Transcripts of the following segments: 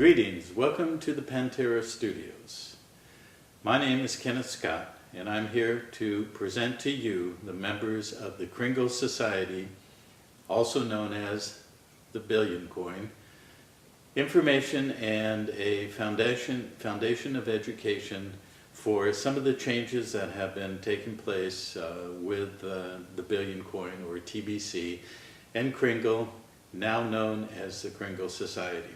Greetings, welcome to the Pantera Studios. My name is Kenneth Scott, and I'm here to present to you the members of the Kringle Society, also known as the Billion Coin, information and a foundation of education for some of the changes that have been taking place with the Billion Coin, or TBC, and Kringle, now known as the Kringle Society.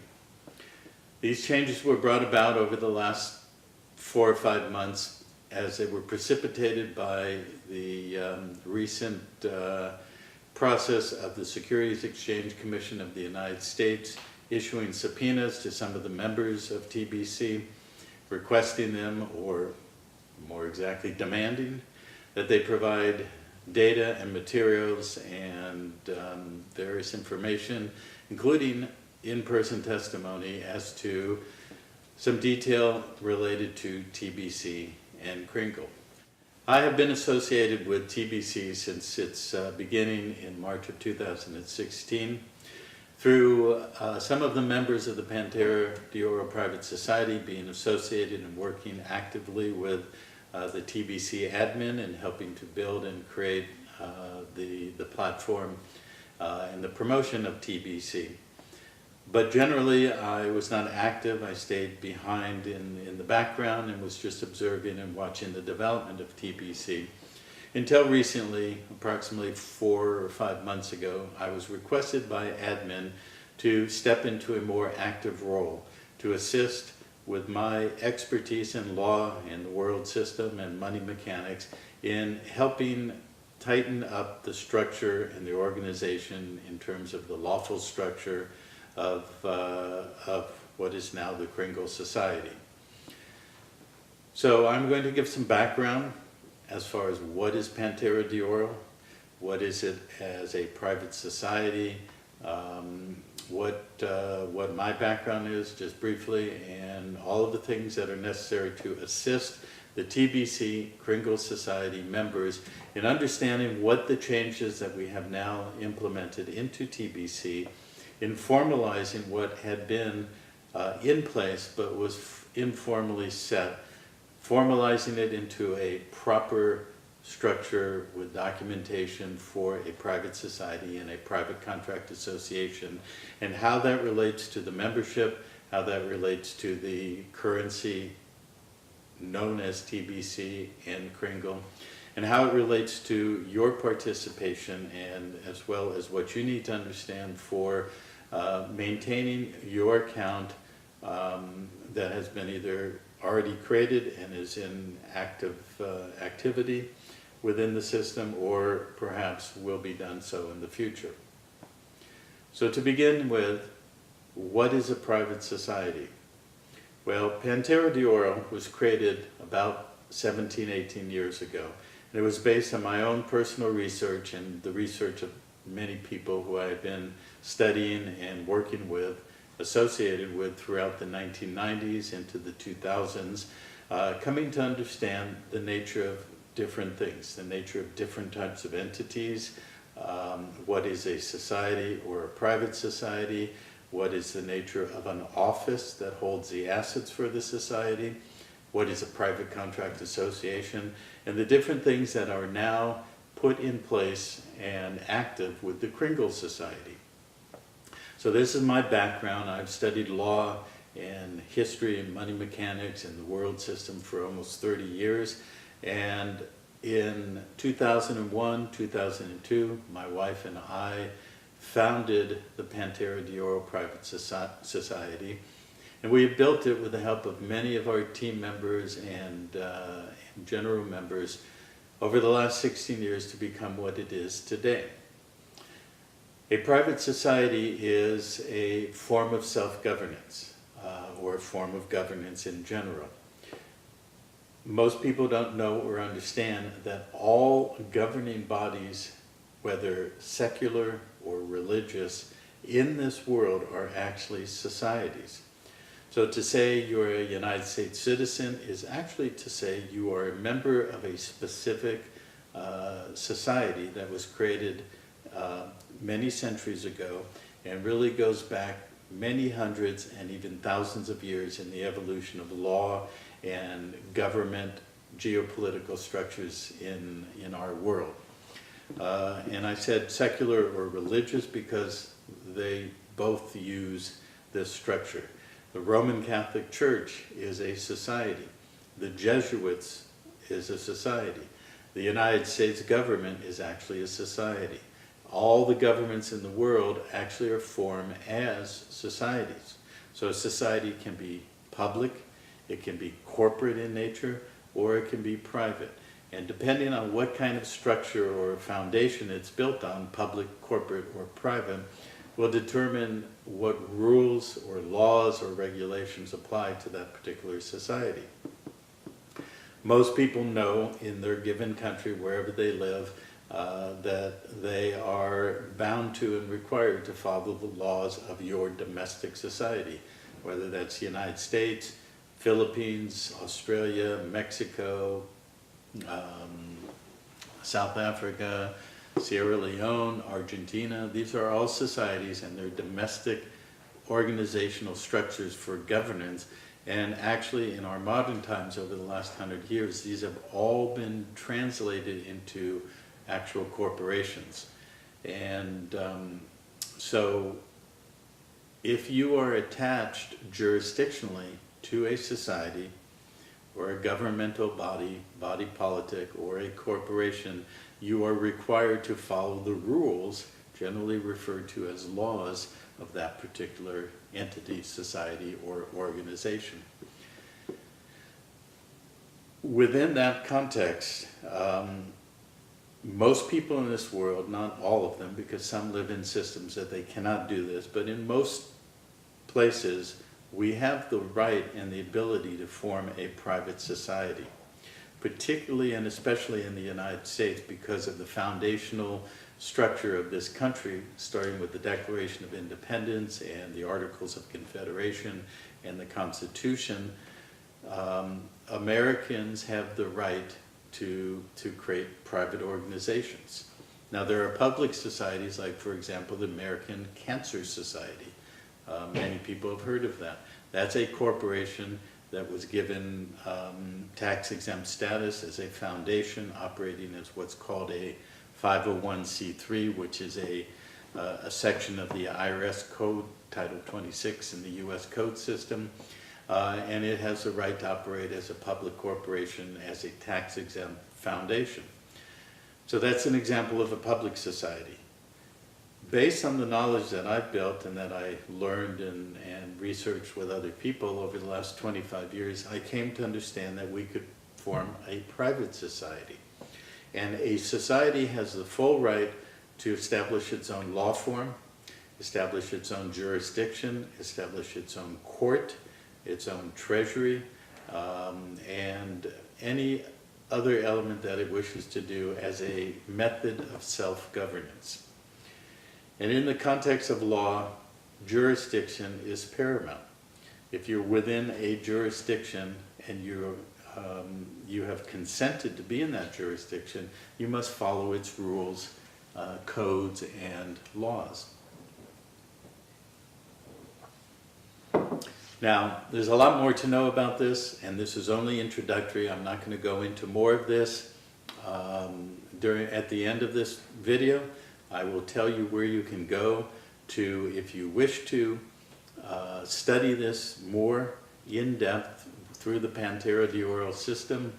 These changes were brought about over the last 4 or 5 months as they were precipitated by the recent process of the Securities Exchange Commission of the United States issuing subpoenas to some of the members of TBC, requesting them, or more exactly demanding, that they provide data and materials and various information, including in-person testimony as to some detail related to TBC and Kringle. I have been associated with TBC since its beginning in March of 2016 through some of the members of the Pantera d'Oro Private Society being associated and working actively with the TBC admin and helping to build and create the platform and the promotion of TBC. But generally, I was not active. I stayed behind in the background and was just observing and watching the development of TBC. Until recently, approximately 4 or 5 months ago, I was requested by admin to step into a more active role to assist with my expertise in law and the world system and money mechanics in helping tighten up the structure and the organization in terms of the lawful structure of what is now the Kringle Society. So I'm going to give some background as far as what is Pantera d'Oro, what is it as a private society, what my background is, just briefly, and all of the things that are necessary to assist the TBC Kringle Society members in understanding what the changes that we have now implemented into TBC in formalizing what had been in place but was informally set, formalizing it into a proper structure with documentation for a private society and a private contract association, and how that relates to the membership, how that relates to the currency known as TBC and Kringle, and how it relates to your participation, and as well as what you need to understand for maintaining your account that has been either already created and is in active activity within the system, or perhaps will be done so in the future. So to begin with, what is a private society? Well, Pantera d'Oro was created about 17, 18 years ago. And it was based on my own personal research and the research of many people who I have been studying and working with, associated with throughout the 1990s into the 2000s, coming to understand the nature of different things, the nature of different types of entities, what is a society or a private society, what is the nature of an office that holds the assets for the society, what is a private contract association, and the different things that are now put in place and active with the Kringle Society. So this is my background. I've studied law and history and money mechanics and the world system for almost 30 years. And in 2001, 2002, my wife and I founded the Pantera d'Oro Private Society. And we have built it with the help of many of our team members and general members over the last 16 years to become what it is today. A private society is a form of self-governance, or a form of governance in general. Most people don't know or understand that all governing bodies, whether secular or religious, in this world are actually societies. So to say you're a United States citizen is actually to say you are a member of a specific society that was created many centuries ago and really goes back many hundreds and even thousands of years in the evolution of law and government geopolitical structures in our world. And I said secular or religious because they both use this structure. The Roman Catholic Church is a society. The Jesuits is a society. The United States government is actually a society. All the governments in the world actually are formed as societies. So a society can be public, it can be corporate in nature, or it can be private. And depending on what kind of structure or foundation it's built on, public, corporate, or private, will determine what rules or laws or regulations apply to that particular society. Most people know in their given country, wherever they live, that they are bound to and required to follow the laws of your domestic society, whether that's the United States, Philippines, Australia, Mexico, South Africa, Sierra Leone, Argentina. These are all societies and their domestic organizational structures for governance. And actually in our modern times over the last 100 years, these have all been translated into actual corporations. And so if you are attached jurisdictionally to a society or a governmental body politic, or a corporation, you are required to follow the rules, generally referred to as laws, of that particular entity, society, or organization. Within that context, most people in this world, not all of them, because some live in systems that they cannot do this, but in most places, we have the right and the ability to form a private society, particularly and especially in the United States because of the foundational structure of this country, starting with the Declaration of Independence and the Articles of Confederation and the Constitution. Americans have the right to create private organizations. Now there are public societies like, for example, the American Cancer Society. Many people have heard of that. That's a corporation that was given tax-exempt status as a foundation operating as what's called a 501c3, which is a section of the IRS code, Title 26 in the U.S. code system. And it has the right to operate as a public corporation as a tax-exempt foundation. So that's an example of a public society. Based on the knowledge that I've built and that I learned and researched with other people over the last 25 years, I came to understand that we could form a private society. And a society has the full right to establish its own law form, establish its own jurisdiction, establish its own court, its own treasury, and any other element that it wishes to do as a method of self-governance. And in the context of law, jurisdiction is paramount. If you're within a jurisdiction and you have consented to be in that jurisdiction, you must follow its rules, codes, and laws. Now, there's a lot more to know about this, and this is only introductory. I'm not going to go into more of this. At the end of this video, I will tell you where you can go to, if you wish to, study this more in depth through the Pantera de Oro system.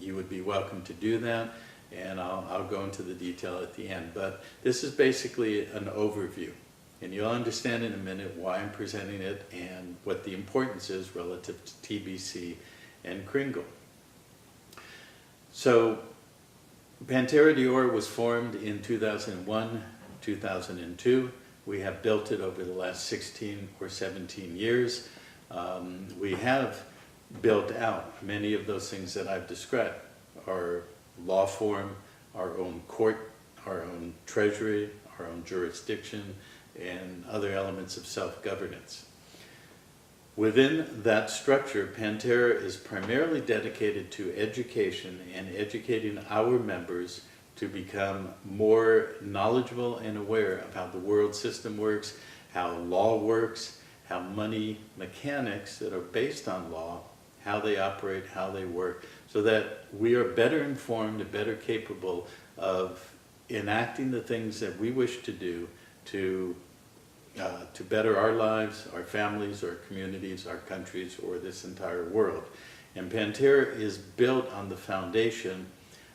You would be welcome to do that, and I'll go into the detail at the end. But this is basically an overview, and you'll understand in a minute why I'm presenting it and what the importance is relative to TBC and Kringle. So Pantera de Oro was formed in 2001, 2002. We have built it over the last 16 or 17 years. We have built out many of those things that I've described. Our law form, our own court, our own treasury, our own jurisdiction, and other elements of self-governance. Within that structure, Pantera is primarily dedicated to education and educating our members to become more knowledgeable and aware of how the world system works, how law works, how money mechanics that are based on law, how they operate, how they work, so that we are better informed and better capable of enacting the things that we wish to do to better our lives, our families, our communities, our countries, or this entire world. And Pantera is built on the foundation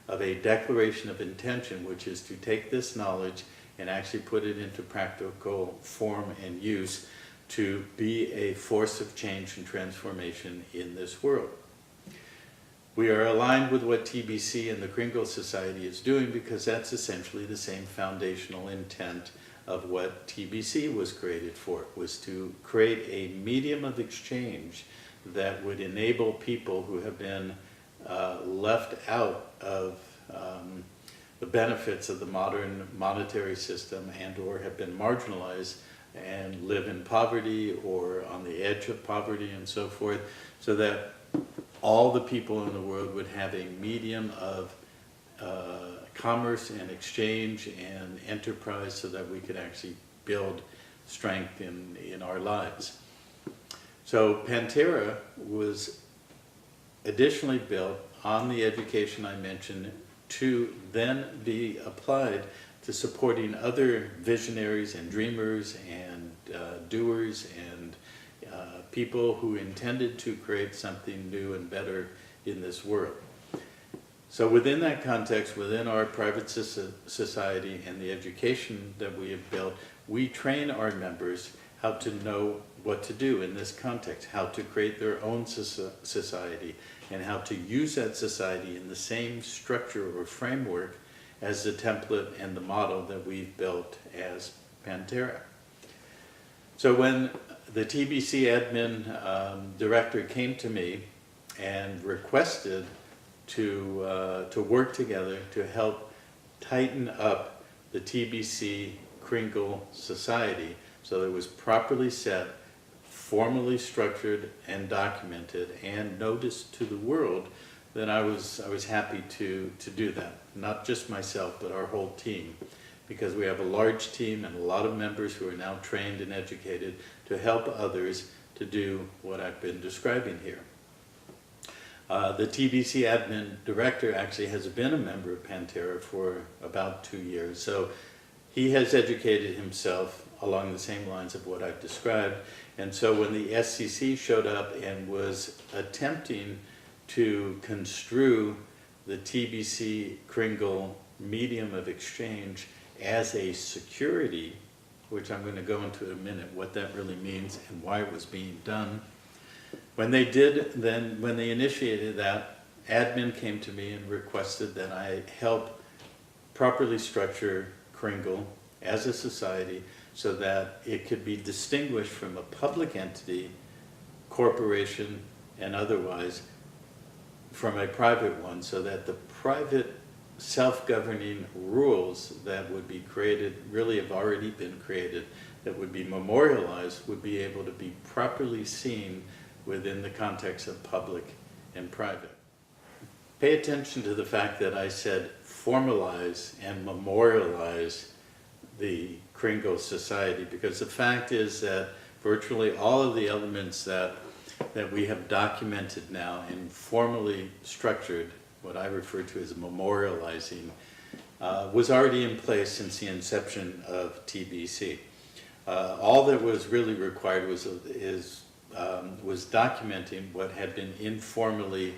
of a declaration of intention, which is to take this knowledge and actually put it into practical form and use to be a force of change and transformation in this world. We are aligned with what TBC and the Kringle Society is doing because that's essentially the same foundational intent of what TBC was created for, was to create a medium of exchange that would enable people who have been left out of the benefits of the modern monetary system and or have been marginalized and live in poverty or on the edge of poverty and so forth, so that all the people in the world would have a medium of commerce and exchange and enterprise so that we could actually build strength in our lives. So Pantera was additionally built on the education I mentioned to then be applied to supporting other visionaries and dreamers and doers and people who intended to create something new and better in this world. So within that context, within our private society and the education that we have built, we train our members how to know what to do in this context, how to create their own society, and how to use that society in the same structure or framework as the template and the model that we've built as Pantera. So when the TBC admin director came to me and requested to work together to help tighten up the TBC Kringle Society so that it was properly set, formally structured and documented and noticed to the world, then I was happy to do that. Not just myself, but our whole team, because we have a large team and a lot of members who are now trained and educated to help others to do what I've been describing here. The TBC admin director actually has been a member of Pantera for about 2 years, so he has educated himself along the same lines of what I've described. And so when the SCC showed up and was attempting to construe the TBC Kringle medium of exchange as a security, which I'm going to go into in a minute what that really means and why it was being done. When they did, then when they initiated that, admin came to me and requested that I help properly structure Kringle as a society so that it could be distinguished from a public entity, corporation, and otherwise from a private one, so that the private self-governing rules that would be created, really have already been created, that would be memorialized, would be able to be properly seen within the context of public and private. Pay attention to the fact that I said formalize and memorialize the Kringle Society, because the fact is that virtually all of the elements that we have documented now and formally structured, what I refer to as memorializing, was already in place since the inception of TBC. All that was really required was documenting what had been informally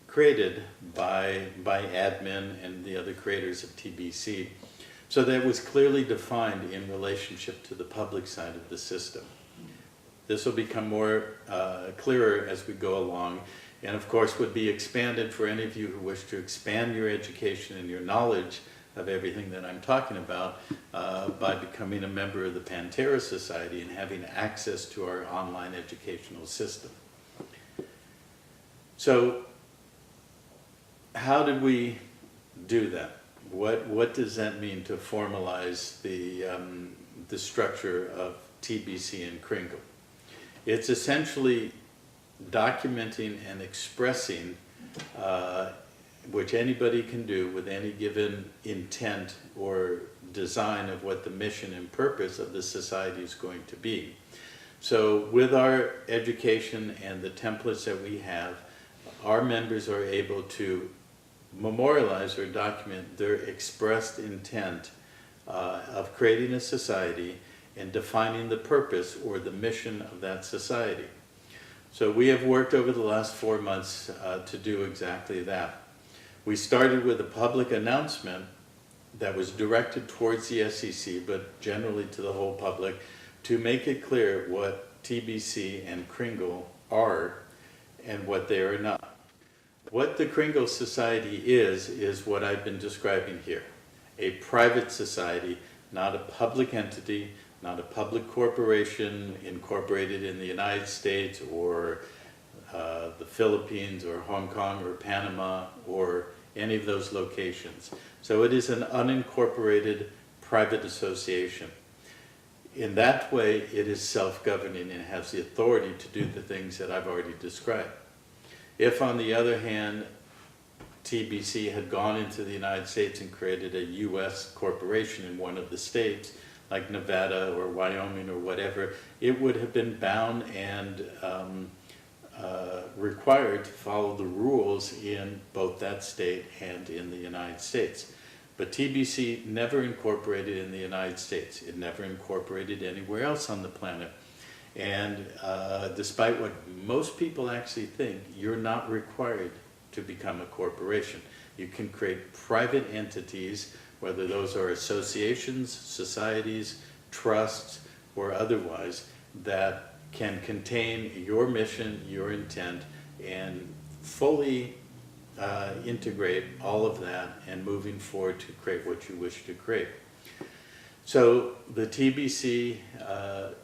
created by admin and the other creators of TBC, so that it was clearly defined in relationship to the public side of the system. This will become more clearer as we go along, and of course would be expanded for any of you who wish to expand your education and your knowledge of everything that I'm talking about by becoming a member of the Pantera Society and having access to our online educational system. So how did we do that? What does that mean to formalize the structure of TBC and Kringle? It's essentially documenting and expressing which anybody can do with any given intent or design of what the mission and purpose of the society is going to be. So with our education and the templates that we have, our members are able to memorialize or document their expressed intent of creating a society and defining the purpose or the mission of that society. So we have worked over the last 4 months to do exactly that. We started with a public announcement that was directed towards the SEC, but generally to the whole public, to make it clear what TBC and Kringle are and what they are not. What the Kringle Society is what I've been describing here. A private society, not a public entity, not a public corporation incorporated in the United States or the Philippines or Hong Kong or Panama or any of those locations. So it is an unincorporated private association. In that way, it is self-governing and has the authority to do the things that I've already described. If, on the other hand, TBC had gone into the United States and created a U.S. corporation in one of the states, like Nevada or Wyoming or whatever, it would have been bound and required to follow the rules in both that state and in the United States. But TBC never incorporated in the United States. It never incorporated anywhere else on the planet. And despite what most people actually think, you're not required to become a corporation. You can create private entities, whether those are associations, societies, trusts, or otherwise, that can contain your mission, your intent, and fully integrate all of that and moving forward to create what you wish to create. So the TBC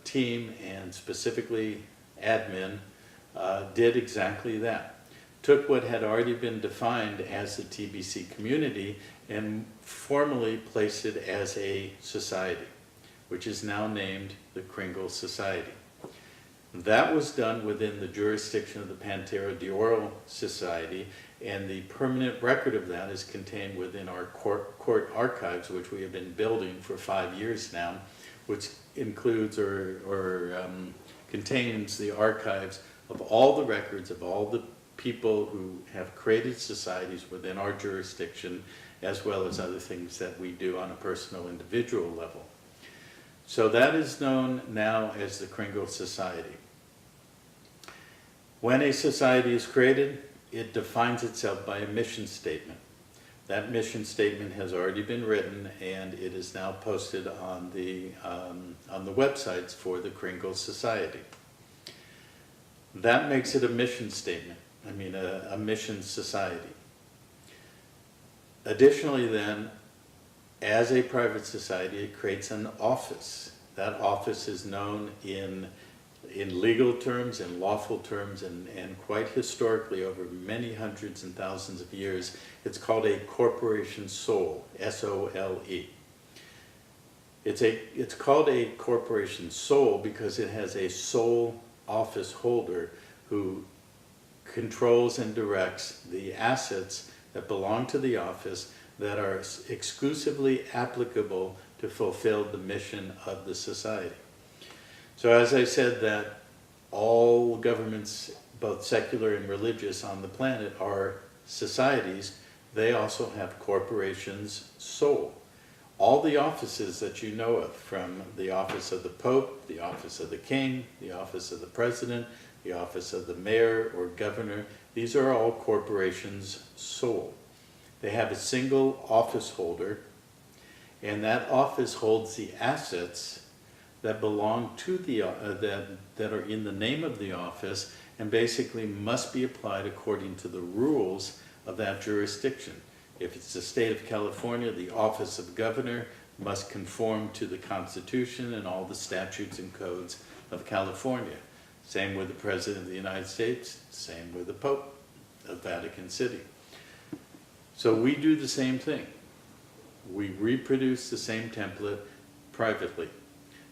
team, and specifically admin, did exactly that. Took what had already been defined as the TBC community and formally placed it as a society, which is now named the Kringle Society. That was done within the jurisdiction of the Pantera de Oro Society, and the permanent record of that is contained within our court archives, which we have been building for 5 years now, which includes or contains the archives of all the records of all the people who have created societies within our jurisdiction, as well as other things that we do on a personal, individual level. So that is known now as the Kringle Society. When a society is created, it defines itself by a mission statement. That mission statement has already been written, and it is now posted on the websites for the Kringle Society. That makes it a mission statement. A mission society. Additionally then, as a private society, it creates an office. That office is known in legal terms, in lawful terms, and quite historically over many hundreds and thousands of years. It's called a corporation sole, S-O-L-E. It's called a corporation sole because it has a sole office holder who controls and directs the assets that belong to the office that are exclusively applicable to fulfill the mission of the society. So as I said, that all governments, both secular and religious on the planet, are societies. They also have corporations sole. All the offices that you know of, from the office of the Pope, the office of the King, the office of the President, the office of the mayor or governor, these are all corporations sole. They have a single office holder, and that office holds the assets that belong to the that are in the name of the office, and basically must be applied according to the rules of that jurisdiction. If it's the state of California, the office of governor must conform to the Constitution and all the statutes and codes of California. Same with the President of the United States, same with the Pope of Vatican City. So we do the same thing. We reproduce the same template privately.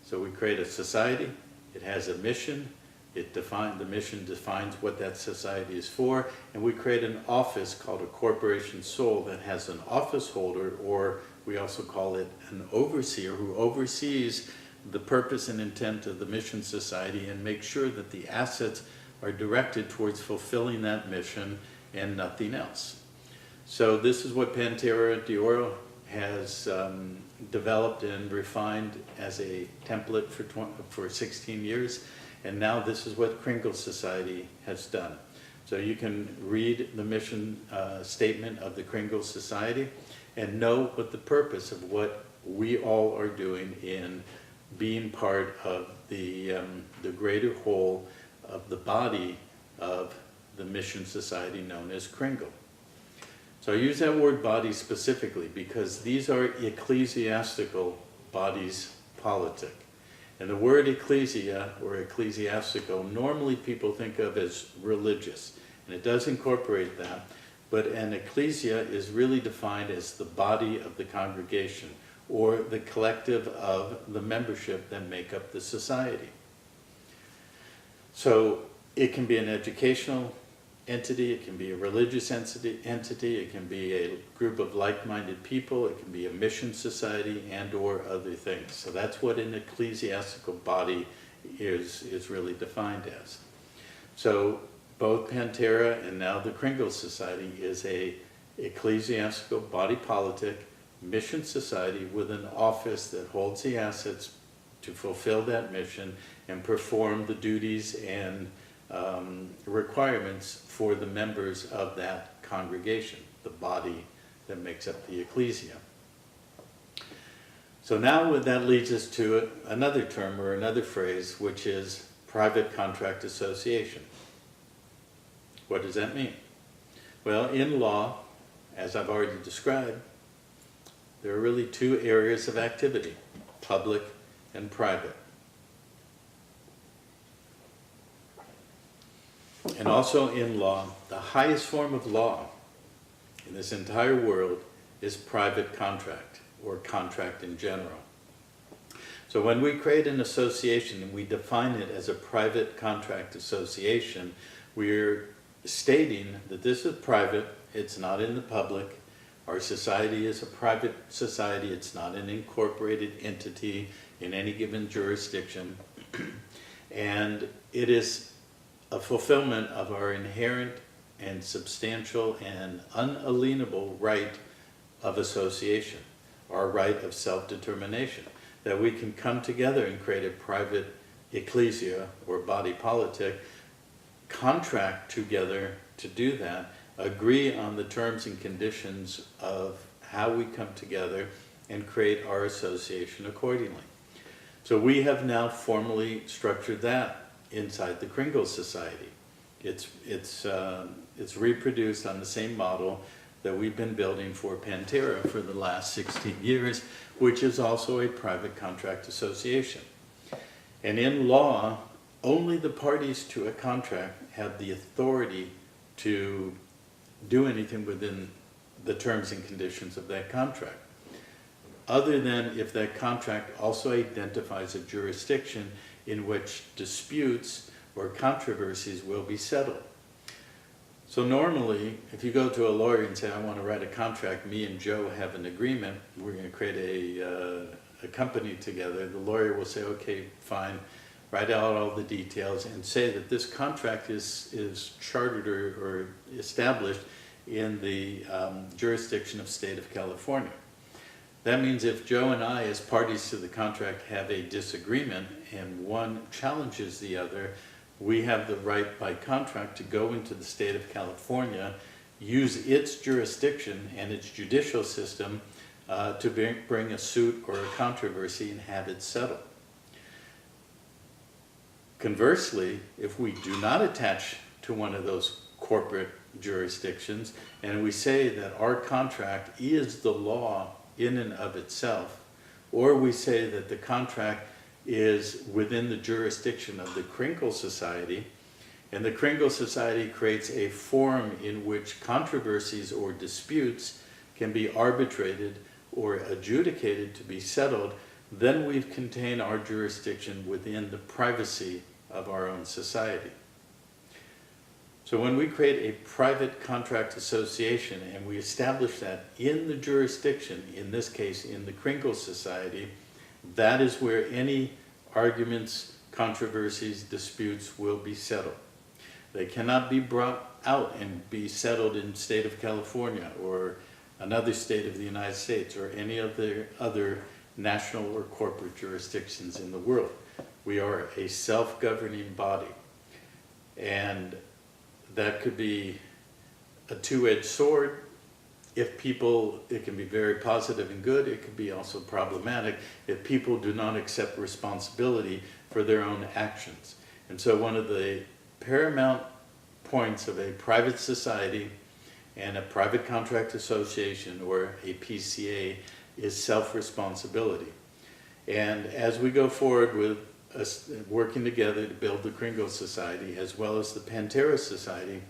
So we create a society, it has a mission, The mission defines what that society is for, and we create an office called a corporation sole that has an office holder, or we also call it an overseer, who oversees the purpose and intent of the mission society and makes sure that the assets are directed towards fulfilling that mission and nothing else. So this is what Pantera de Oro has developed and refined as a template for 16 years, and now this is what Kringle Society has done. So you can read the mission statement of the Kringle Society and know what the purpose of what we all are doing in being part of the greater whole of the body of the mission society known as Kringle. So I use that word body specifically because these are ecclesiastical bodies politic. And the word ecclesia or ecclesiastical normally people think of as religious, and it does incorporate that, but an ecclesia is really defined as the body of the congregation or the collective of the membership that make up the society. So it can be an educational entity, it can be a religious entity, it can be a group of like-minded people, it can be a mission society and or other things. So that's what an ecclesiastical body is really defined as. So both Pantera and now the Kringle Society is a ecclesiastical body politic mission society with an office that holds the assets to fulfill that mission and perform the duties and requirements for the members of that congregation, the body that makes up the ecclesia. So now that leads us to another term or another phrase, which is private contract association. What does that mean? Well, in law, as I've already described, there are really two areas of activity, public and private. And also in law, the highest form of law in this entire world is private contract, or contract in general. So when we create an association and we define it as a private contract association, we're stating that this is private, it's not in the public. Our society is a private society, it's not an incorporated entity in any given jurisdiction. And it is a fulfillment of our inherent and substantial and unalienable right of association, our right of self-determination, that we can come together and create a private ecclesia or body politic, contract together to do that, agree on the terms and conditions of how we come together and create our association accordingly. So we have now formally structured that inside the Kringle Society. It's reproduced on the same model that we've been building for Pantera for the last 16 years, which is also a private contract association. And in law, only the parties to a contract have the authority to do anything within the terms and conditions of that contract, other than if that contract also identifies a jurisdiction in which disputes or controversies will be settled. So normally, if you go to a lawyer and say, I want to write a contract, me and Joe have an agreement, we're going to create a company together, the lawyer will say, okay, fine, write out all the details and say that this contract is chartered or established in the jurisdiction of state of California. That means if Joe and I, as parties to the contract, have a disagreement and one challenges the other, we have the right by contract to go into the state of California, use its jurisdiction and its judicial system to bring a suit or a controversy and have it settled. Conversely, if we do not attach to one of those corporate jurisdictions and we say that our contract is the law in and of itself, or we say that the contract is within the jurisdiction of the Kringle Society, and the Kringle Society creates a forum in which controversies or disputes can be arbitrated or adjudicated to be settled, then we've contained our jurisdiction within the privacy of our own society. So when we create a private contract association and we establish that in the jurisdiction, in this case in the Kringle Society, that is where any arguments, controversies, disputes will be settled. They cannot be brought out and be settled in the state of California or another state of the United States or any of the other national or corporate jurisdictions in the world. We are a self-governing body, and that could be a two-edged sword. If people, it can be very positive and good, it could be also problematic if people do not accept responsibility for their own actions. And so one of the paramount points of a private society and a private contract association, or a PCA, is self-responsibility. And as we go forward with us working together to build the Kringle Society as well as the Pantera Society,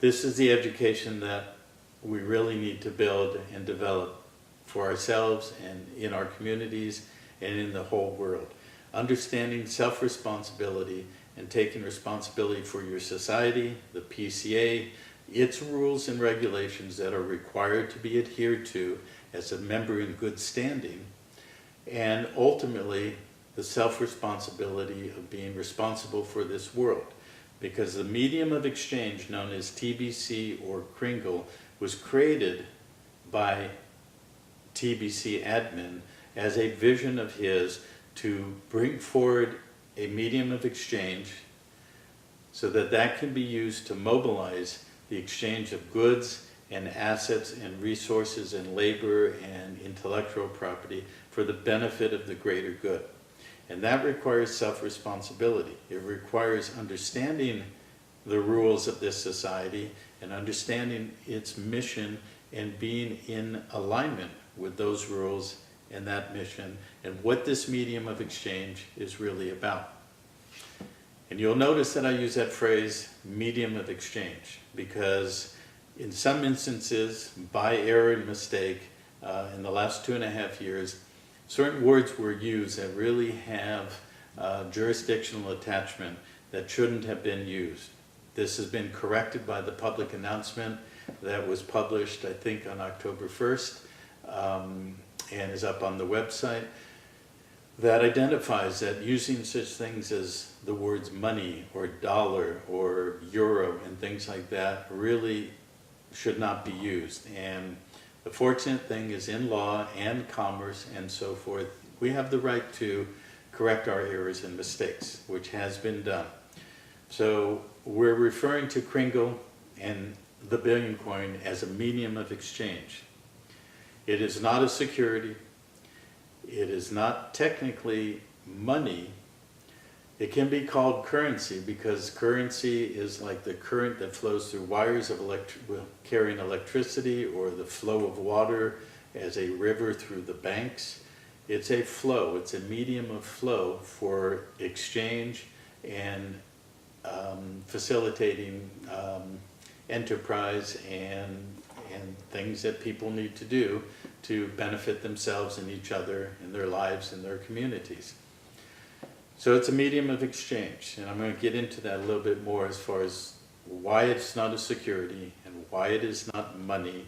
this is the education that we really need to build and develop for ourselves and in our communities and in the whole world. Understanding self-responsibility and taking responsibility for your society, the PCA, its rules and regulations that are required to be adhered to as a member in good standing, and ultimately the self-responsibility of being responsible for this world. Because the medium of exchange known as TBC or Kringle was created by TBC admin as a vision of his to bring forward a medium of exchange so that that can be used to mobilize the exchange of goods and assets and resources and labor and intellectual property for the benefit of the greater good. And that requires self-responsibility. It requires understanding the rules of this society and understanding its mission and being in alignment with those rules and that mission and what this medium of exchange is really about. And you'll notice that I use that phrase, medium of exchange, because in some instances, by error and mistake, in the last 2.5 years, certain words were used that really have jurisdictional attachment that shouldn't have been used. This has been corrected by the public announcement that was published, I think, on October 1st, and is up on the website, that identifies that using such things as the words money or dollar or euro and things like that really should not be used. And the fortunate thing is, in law and commerce and so forth, we have the right to correct our errors and mistakes, which has been done. So we're referring to Kringle and the billion coin as a medium of exchange. It is not a security. It is not technically money. It can be called currency because currency is like the current that flows through wires of carrying electricity, or the flow of water as a river through the banks. It's a flow. It's a medium of flow for exchange and facilitating enterprise and things that people need to do to benefit themselves and each other in their lives and their communities. So it's a medium of exchange, and I'm going to get into that a little bit more as far as why it's not a security and why it is not money,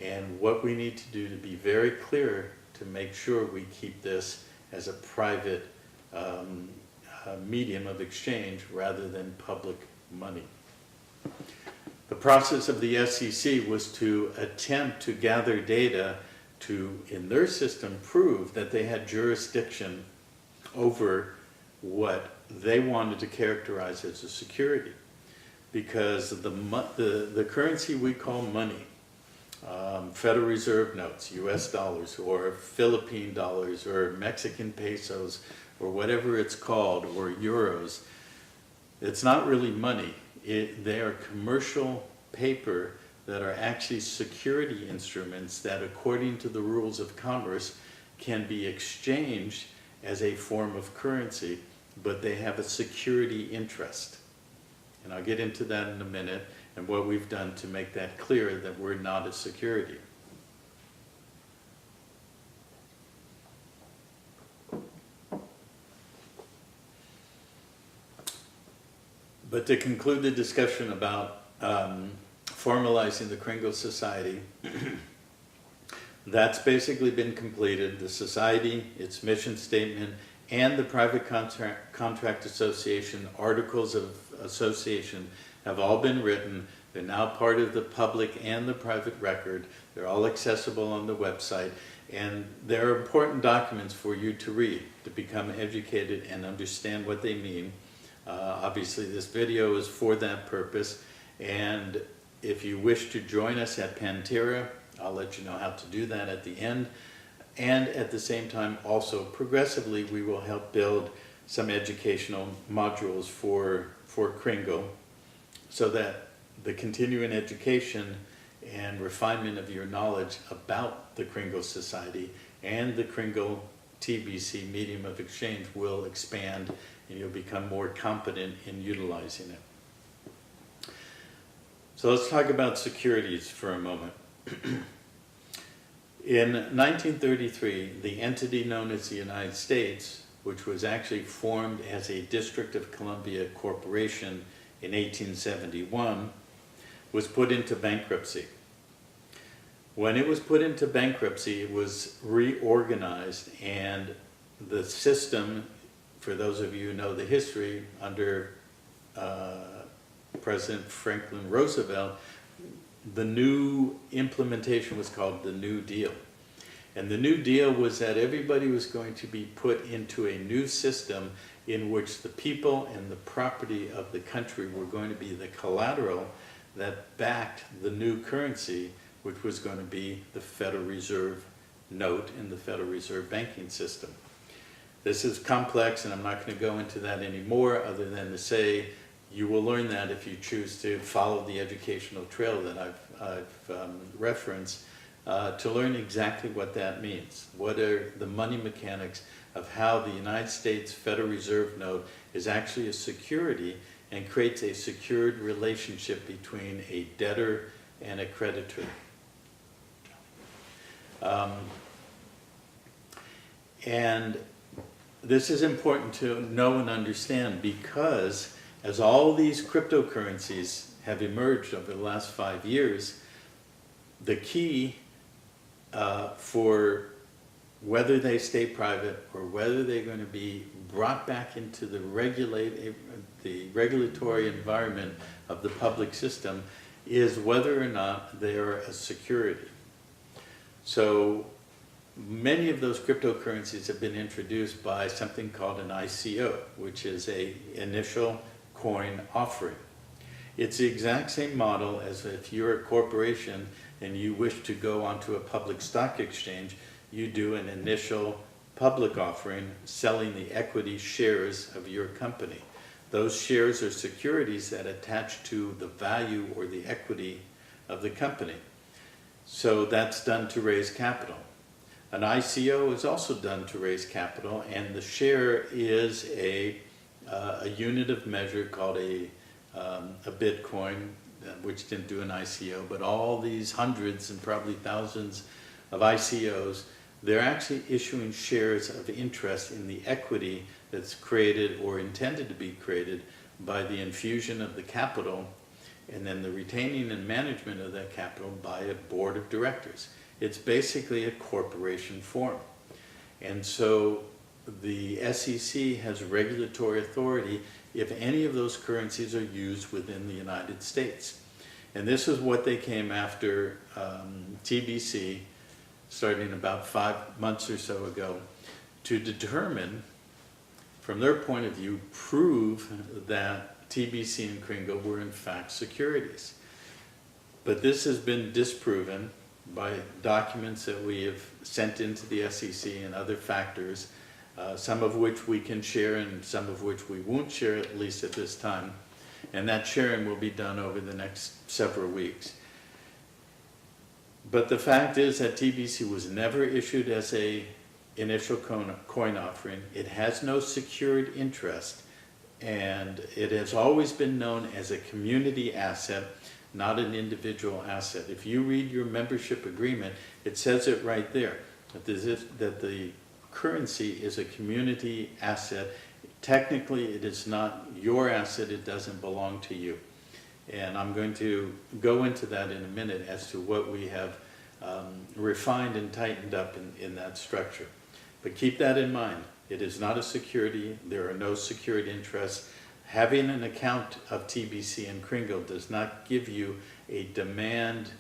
and what we need to do to be very clear to make sure we keep this as a private medium of exchange rather than public money. The process of the SEC was to attempt to gather data to, in their system, prove that they had jurisdiction over what they wanted to characterize as a security. Because the currency we call money, Federal Reserve notes, US dollars, or Philippine dollars, or Mexican pesos, or whatever it's called, or euros, it's not really money. They are commercial paper that are actually security instruments that, according to the rules of commerce, can be exchanged as a form of currency, but they have a security interest. And I'll get into that in a minute, and what we've done to make that clear that we're not a security. But to conclude the discussion about formalizing the Kringle Society, that's basically been completed. The society, its mission statement, and the private contract association articles of association have all been written. They're now part of the public and the private record. They're all accessible on the website, and they're important documents for you to read, to become educated and understand what they mean. Obviously this video is for that purpose, and if you wish to join us at Pantera, I'll let you know how to do that at the end. And at the same time, also progressively, we will help build some educational modules for Kringle, so that the continuing education and refinement of your knowledge about the Kringle Society and the Kringle TBC medium of exchange will expand, and you'll become more competent in utilizing it. So let's talk about securities for a moment. In 1933, the entity known as the United States, which was actually formed as a District of Columbia corporation in 1871, was put into bankruptcy. When it was put into bankruptcy, it was reorganized, and the system, for those of you who know the history, under President Franklin Roosevelt, the new implementation was called the New Deal. And the New Deal was that everybody was going to be put into a new system in which the people and the property of the country were going to be the collateral that backed the new currency, which was going to be the Federal Reserve note in the Federal Reserve banking system. This is complex, and I'm not going to go into that anymore, other than to say you will learn that if you choose to follow the educational trail that I've referenced, to learn exactly what that means. What are the money mechanics of how the United States Federal Reserve note is actually a security and creates a secured relationship between a debtor and a creditor. And this is important to know and understand, because as all these cryptocurrencies have emerged over the last 5 years, the key for whether they stay private or whether they're going to be brought back into the regulatory environment of the public system is whether or not they are a security. So many of those cryptocurrencies have been introduced by something called an ICO, which is an initial coin offering. It's the exact same model as if you're a corporation and you wish to go onto a public stock exchange. You do an initial public offering selling the equity shares of your company. Those shares are securities that attach to the value or the equity of the company. So that's done to raise capital. An ICO is also done to raise capital, and the share is a unit of measure called a Bitcoin, which didn't do an ICO, but all these hundreds and probably thousands of ICOs, they're actually issuing shares of interest in the equity that's created or intended to be created by the infusion of the capital, and then the retaining and management of that capital by a board of directors. It's basically a corporation form. And so the SEC has regulatory authority if any of those currencies are used within the United States. And this is what they came after TBC, starting about 5 months or so ago, to determine, from their point of view, prove that TBC and Kringle were in fact securities. But this has been disproven by documents that we have sent into the SEC and other factors, some of which we can share and some of which we won't share, at least at this time. And that sharing will be done over the next several weeks. But the fact is that TBC was never issued as an initial coin offering. It has no secured interest, and it has always been known as a community asset, not an individual asset. If you read your membership agreement, it says it right there, that the currency is a community asset technically it is not your asset, it doesn't belong to you. And I'm going to go into that in a minute as to what we have refined and tightened up in that structure. But keep that in mind. It is not a security. There are no security interests. Having an account of TBC and Kringle does not give you a demand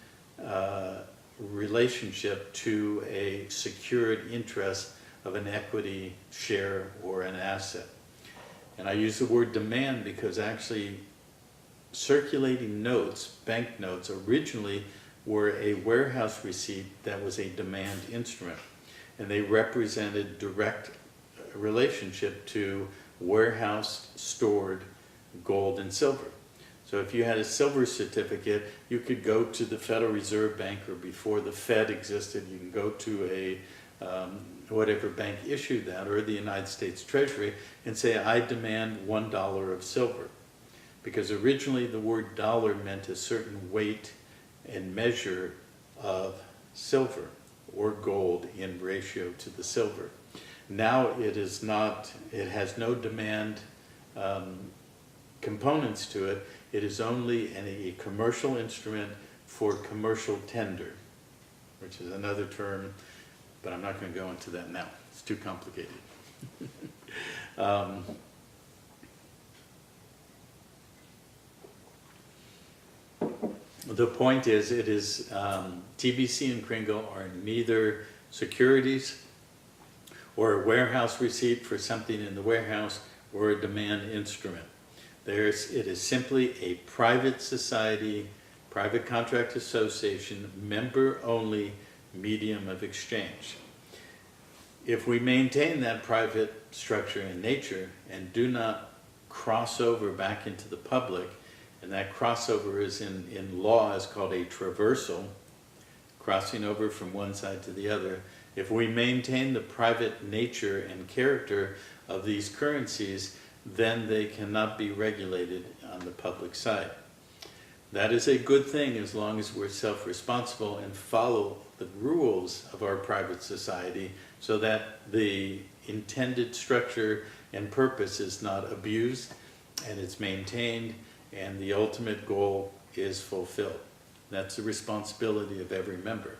relationship to a secured interest of an equity share or an asset. And I use the word demand because actually circulating notes, bank notes, originally were a warehouse receipt that was a demand instrument. And they represented direct relationship to warehouse stored gold and silver. So if you had a silver certificate, you could go to the Federal Reserve Bank, or before the Fed existed, you can go to a whatever bank issued that, or the United States Treasury, and say, I demand $1 of silver. Because originally the word dollar meant a certain weight and measure of silver or gold in ratio to the silver. Now it is not, it has no demand components to it. It is only a commercial instrument for commercial tender, which is another term, but I'm not going to go into that now. It's too complicated. The point is, it is TBC and Kringle are neither securities or a warehouse receipt for something in the warehouse or a demand instrument. It is simply a private society, private contract association, member-only medium of exchange. If we maintain that private structure in nature and do not cross over back into the public, and that crossover is in law is called a traversal, crossing over from one side to the other. If we maintain the private nature and character of these currencies, then they cannot be regulated on the public side. That is a good thing as long as we're self-responsible and follow the rules of our private society so that the intended structure and purpose is not abused and it's maintained and the ultimate goal is fulfilled. That's the responsibility of every member.